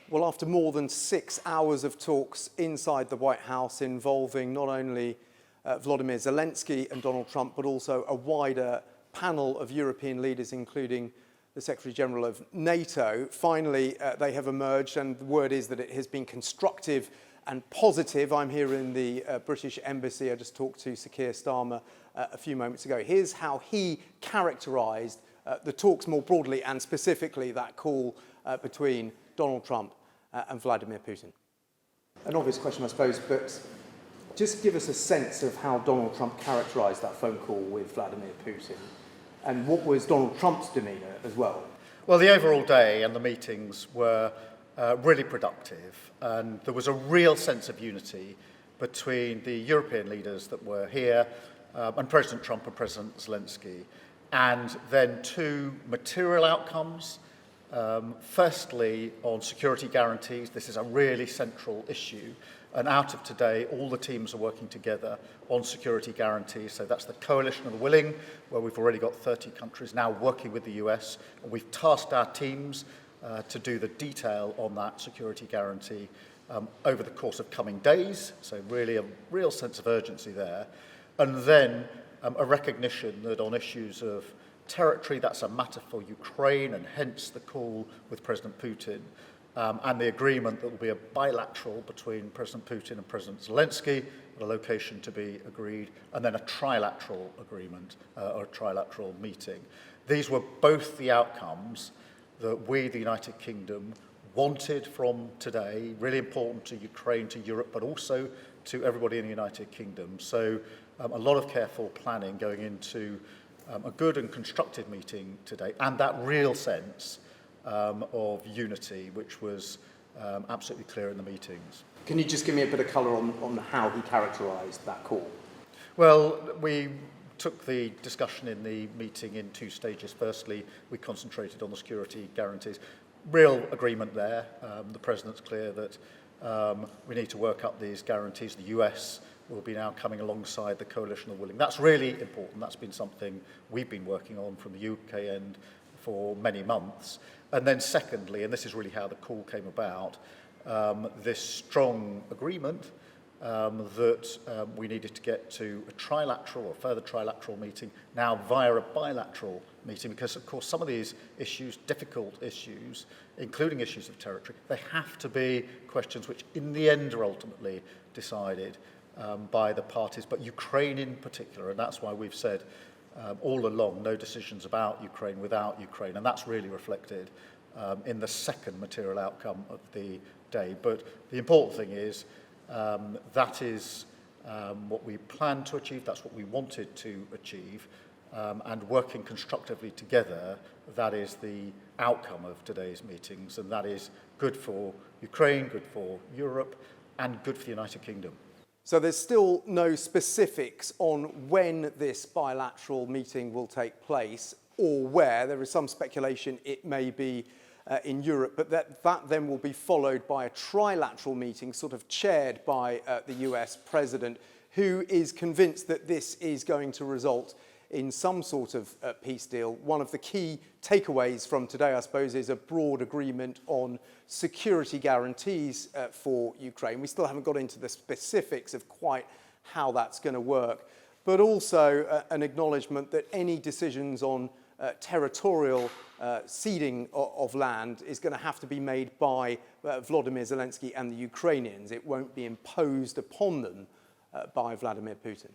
Well, after more than 6 hours of talks inside the White House involving not only Volodymyr Zelensky and Donald Trump, but also a wider panel of European leaders, including the Secretary-General of Nato, finally they have emerged, and the word is that it has been constructive and positive. I'm here in the British Embassy. I just talked to Sir Keir Starmer a few moments ago. Here's how he characterised the talks more broadly, and specifically that call between Donald Trump and Vladimir Putin. An obvious question, I suppose, but just give us a sense of how Donald Trump characterised that phone call with Vladimir Putin, and what was Donald Trump's demeanour as well? Well, the overall day and the meetings were really productive, and there was a real sense of unity between the European leaders that were here and President Trump and President Zelensky, and then two material outcomes. Firstly, on security guarantees, this is a really central issue, and out of today, all the teams are working together on security guarantees. So that's the Coalition of the Willing, where we've already got 30 countries now working with the US, and we've tasked our teams to do the detail on that security guarantee over the course of coming days. So really a real sense of urgency there. And then a recognition that on issues of territory, that's a matter for Ukraine, and hence the call with President Putin, and the agreement that will be a bilateral between President Putin and President Zelensky, at a location to be agreed, and then a trilateral agreement or a trilateral meeting. These were both the outcomes that we, the United Kingdom, wanted from today, really important to Ukraine, to Europe, but also to everybody in the United Kingdom. So a lot of careful planning going into a good and constructive meeting today, and that real sense of unity, which was absolutely clear in the meetings. Can you just give me a bit of colour on how he characterised that call? Well, we took the discussion in the meeting in two stages. Firstly, we concentrated on the security guarantees. Real agreement there. The President's clear that we need to work up these guarantees. The US will be now coming alongside the Coalition of Willing. That's really important. That's been something we've been working on from the UK end for many months. And then secondly, and this is really how the call came about, this strong agreement that we needed to get to a trilateral or further trilateral meeting now via a bilateral meeting, because of course some of these issues, difficult issues, including issues of territory, they have to be questions which in the end are ultimately decided by the parties, but Ukraine in particular, and that's why we've said all along no decisions about Ukraine without Ukraine, and that's really reflected in the second material outcome of the day. But the important thing is that is what we planned to achieve, that's what we wanted to achieve, and working constructively together, that is the outcome of today's meetings, and that is good for Ukraine, good for Europe, and good for the United Kingdom. So there's still no specifics on when this bilateral meeting will take place or where. There is some speculation it may be in Europe, but that then will be followed by a trilateral meeting sort of chaired by the US President, who is convinced that this is going to result in some sort of peace deal. One of the key takeaways from today, I suppose, is a broad agreement on security guarantees for Ukraine. We still haven't got into the specifics of quite how that's going to work, but also an acknowledgement that any decisions on territorial ceding of land is going to have to be made by Volodymyr Zelensky and the Ukrainians. It won't be imposed upon them by Vladimir Putin.